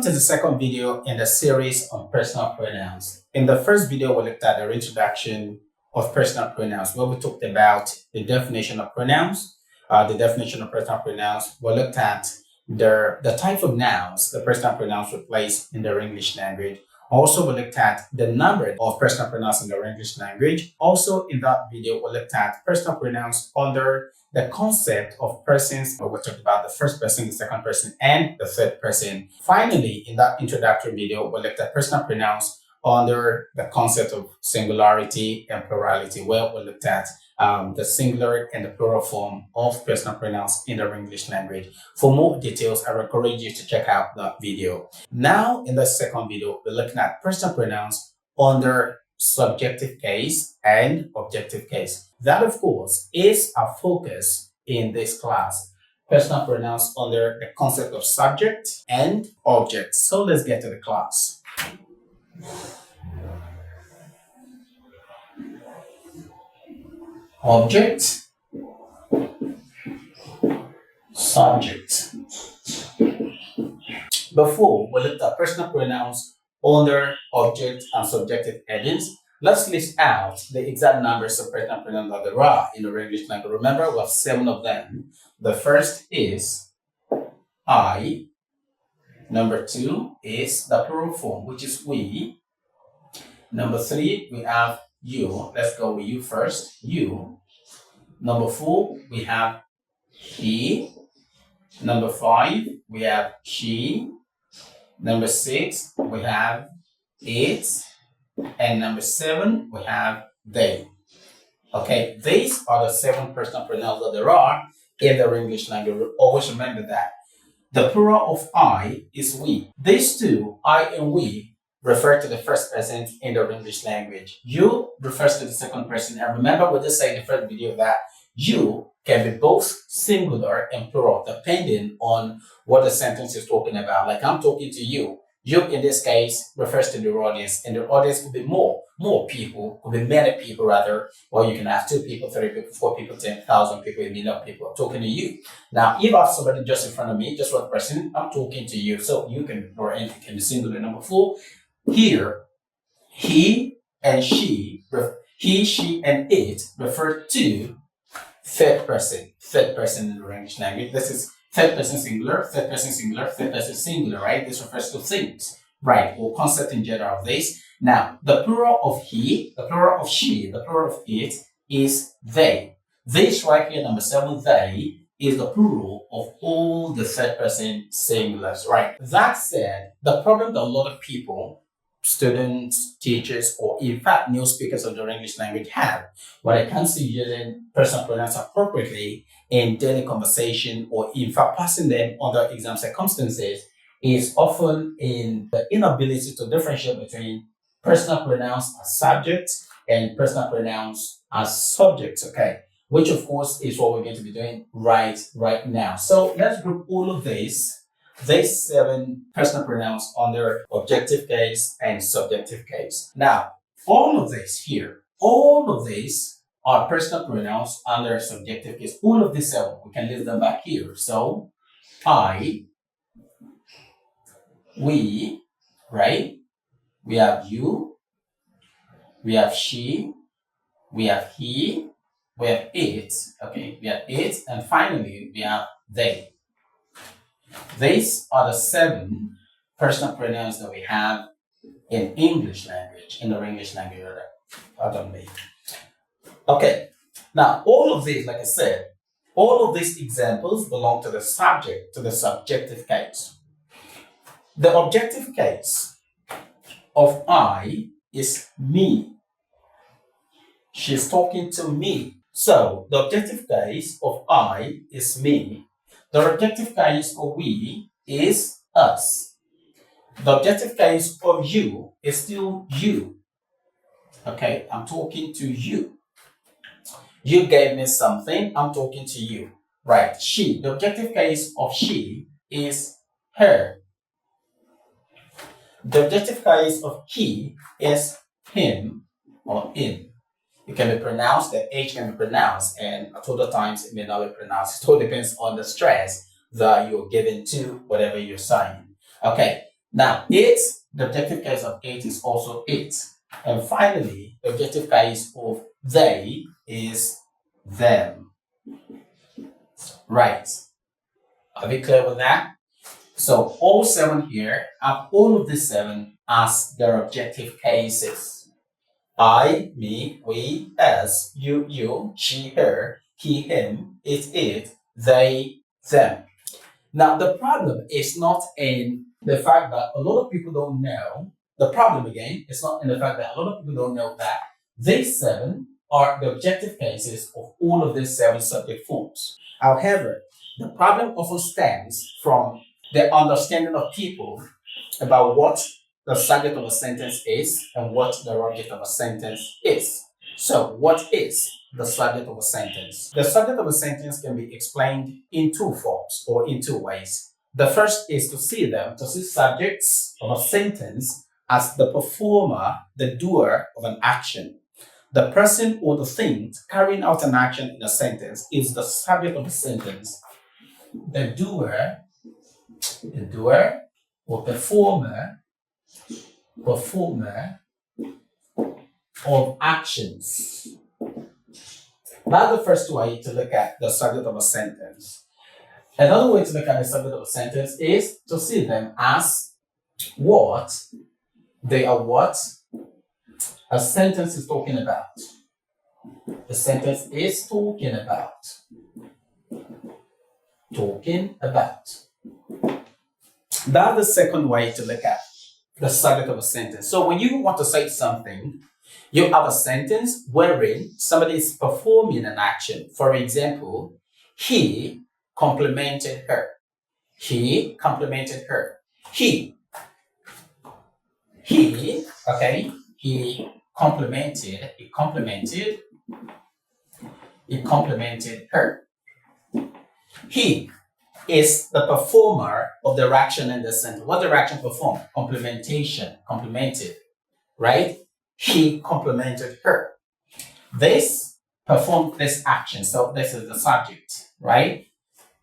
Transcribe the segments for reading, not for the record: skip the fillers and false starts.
To the second video in the series on personal pronouns. In the first video, we looked at the introduction of personal pronouns, where we talked about the definition of pronouns, the definition of personal pronouns. We looked at the type of nouns the personal pronouns replace in the English language. Also, we looked at the number of personal pronouns in the English language. Also, in that video, we looked at personal pronouns under the concept of persons. We talked about the first person, the second person, and the third person. Finally, in that introductory video, we looked at personal pronouns under the concept of singularity and plurality, where we looked at the singular and the plural form of personal pronouns in the English language. For more details, I encourage you to check out that video. Now, in the second video, we're looking at personal pronouns under subjective case and objective case. That, of course, is our focus in this class. Personal pronouns under the concept of subject and object. So let's get to the class. Object, subject. Before we looked at personal pronouns under object and subjective headings, let's list out the exact numbers of personal pronouns that there are in the English language. Remember, we have 7 of them. The first is I. Number 2 is the plural form, which is we. Number 3, we have you. Let's go with you first. You. Number 4, we have he. Number 5, we have she. Number 6, we have it. And number 7, we have they. Okay, these are the 7 personal pronouns that there are in the English language. Always remember that. The plural of I is we. These two, I and we, refer to the first person in the English language. You refers to the second person. And remember, we just said in the first video that you can be both singular and plural, depending on what the sentence is talking about. Like I'm talking to you. You, in this case, refers to the audience, and the audience could be more people, could be many people rather, or you can have 2 people, 3 people, 4 people, 10,000 people, a million people. I'm talking to you. Now, if I have somebody just in front of me, just one person, I'm talking to you. So you can, or anything can be singular. Number 4, here, he and she, and it refer to third person in the English language. This is third person singular, third person singular, third person singular, right? This refers to things, right? Or concept in general of this. Now, the plural of he, the plural of she, the plural of it is they. This right here, number 7, they, is the plural of all the third person singulars, right? That said, the problem that a lot of people, students, teachers, or in fact new speakers of the English language have when it comes to using personal pronouns appropriately in daily conversation, or in fact passing them under exam circumstances, is often in the inability to differentiate between personal pronouns as subjects and personal pronouns as subjects, okay? Which of course is what we're going to be doing right now. So let's group all of these 7 personal pronouns under objective case and subjective case. Now, all of these are personal pronouns under subjective case. All of these 7, we can list them back here. So, I, we, right? We have you, we have she, we have he, we have it, okay? We have it, and finally, we have they. These are the 7 personal pronouns that we have in English language, in the English language, pardon me. Okay, now all of these, like I said, all of these examples belong to the subject, to the subjective case. The objective case of I is me. She's talking to me. So the objective case of I is me. The objective case of we is us. The objective case of you is still you. Okay, I'm talking to you. You gave me something, I'm talking to you. Right, she. The objective case of she is her. The objective case of he is him or him. It can be pronounced, the H can be pronounced, and at other times it may not be pronounced. It all depends on the stress that you're giving to whatever you're saying. Okay, Now, it, the objective case of it is also it. And finally, the objective case of they is them. Right. Are we clear with that? So all 7 here have all of the 7 as their objective cases. I, me, we, us, you, she, her, he, him, it, they, them. Now, the problem is not in the fact that a lot of people don't know. The problem, again, is not in the fact that a lot of people don't know that these 7 are the objective cases of all of these 7 subject forms. However, the problem often stems from the understanding of people about what the subject of a sentence is and what the object of a sentence is. So, what is the subject of a sentence? The subject of a sentence can be explained in 2 forms or in 2 ways. The first is to see subjects of a sentence as the performer, the doer of an action. The person or the thing carrying out an action in a sentence is the subject of the sentence. The doer or performer of actions. That's the first way to look at the subject of a sentence. Another way to look at the subject of a sentence is to see them as what they are, what a sentence is talking about. The sentence is talking about. That's the second way to look at the subject of a sentence. So when you want to say something, you have a sentence wherein somebody is performing an action. For example, he complimented her. He complimented her. He complimented her. He is the performer of the action in the sentence. What the action performed? Complimentation, complimented, right? He complimented her. This performed this action. So this is the subject, right?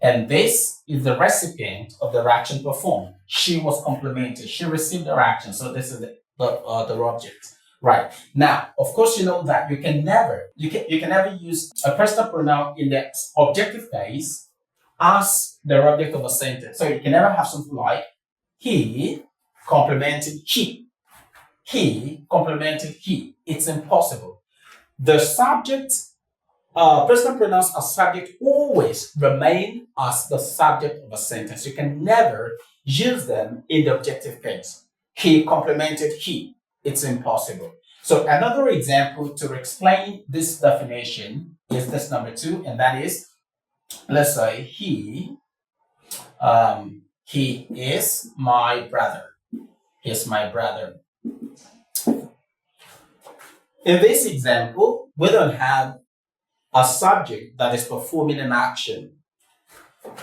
And this is the recipient of the action performed. She was complimented. She received the action. So this is the object. Right. Now, of course, you know that you can never use a personal pronoun in the objective case as the object of a sentence. So you can never have something like he complimented he. He complimented he. It's impossible. The subject, personal pronouns as subject always remain as the subject of a sentence. You can never use them in the objective case. He complimented he. It's impossible. So another example to explain this definition is this number 2, and that is, let's say he is my brother. He is my brother. In this example, we don't have a subject that is performing an action.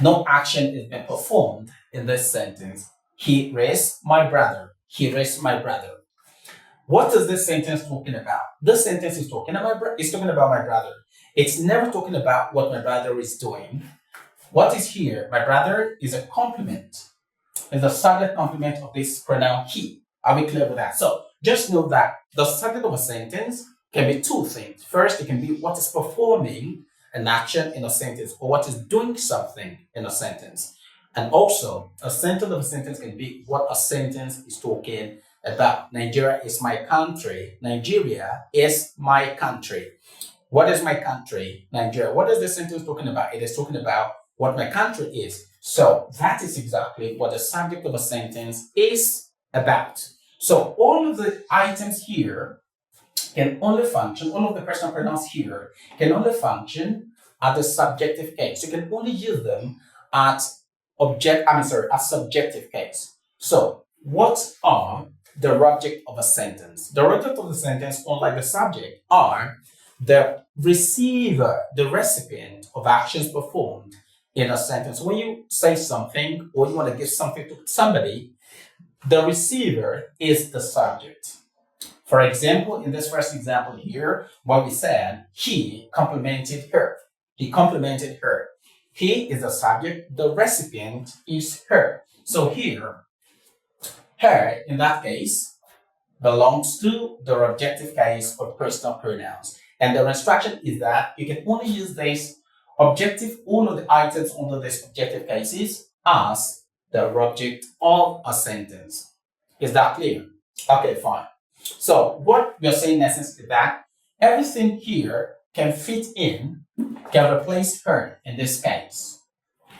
No action is being performed in this sentence. He is my brother. He is my brother. What is this sentence talking about? This sentence is talking about my brother. It's never talking about what my brother is doing. What is here? My brother is a complement. It's a subject complement of this pronoun he. Are we clear with that? So just know that the subject of a sentence can be 2 things. First, it can be what is performing an action in a sentence or what is doing something in a sentence. And also, a sentence of a sentence can be what a sentence is talking about. Nigeria is my country. Nigeria is my country. What is my country? Nigeria. What is the sentence talking about? It is talking about what my country is. So that is exactly what the subject of a sentence is about. So all of the items here can only function, all of the personal pronouns here can only function at the subjective case. You can only use them at subjective case. So what are the object of a sentence? The object of the sentence, unlike the subject, are the receiver, the recipient of actions performed in a sentence. When you say something or you want to give something to somebody, the receiver is the subject. For example, in this first example here, what we said, he complimented her. He complimented her. He is the subject, the recipient is her. So here, Her, in that case, belongs to the objective case of personal pronouns. And the instruction is that you can only use this objective, all of the items under this objective cases as the object of a sentence. Is that clear? Okay, fine. So what we're saying in essence is that everything here can fit in, can replace her in this case.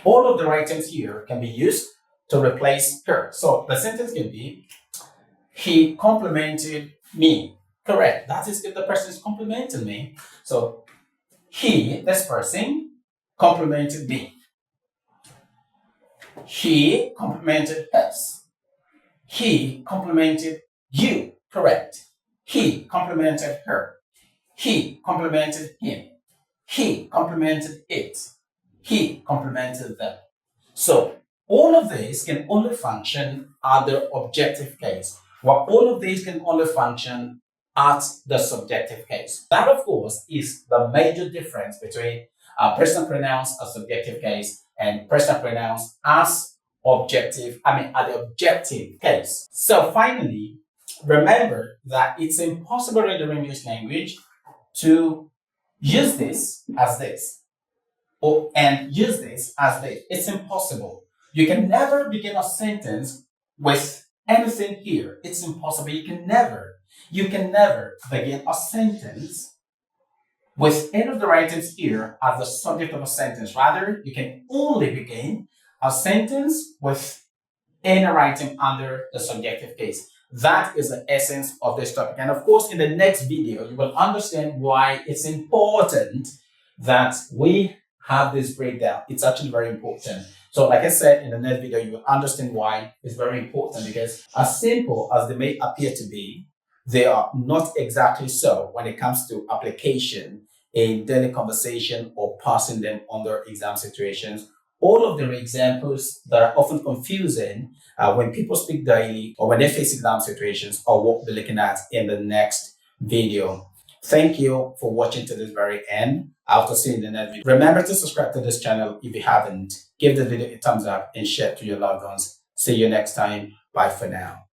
All of the items here can be used to replace her. So the sentence can be, he complimented me. Correct. That is if the person is complimenting me. So he, this person, complimented me. He complimented us. He complimented you. Correct. He complimented her. He complimented him. He complimented it. He complimented them. So all of these can only function at the objective case, while all of these can only function at the subjective case. That, of course, is the major difference between personal pronouns as subjective case and personal pronouns as at the objective case. So finally, remember that it's impossible in the English language to use this as this and use this as this. It's impossible. You can never begin a sentence with anything here. It's impossible. You can never begin a sentence with any of the items here as the subject of a sentence. Rather, you can only begin a sentence with any item under the subjective case. That is the essence of this topic. And of course, in the next video, you will understand why it's important that we have this breakdown. It's actually very important. So like I said, in the next video, you will understand why it's very important, because as simple as they may appear to be, they are not exactly so when it comes to application in daily conversation or passing them under exam situations. All of the examples that are often confusing when people speak daily or when they face exam situations are what we'll be looking at in the next video. Thank you for watching to this very end. I'll see you in the next video. Remember to subscribe to this channel if you haven't. Give the video a thumbs up and share to your loved ones. See you next time. Bye for now.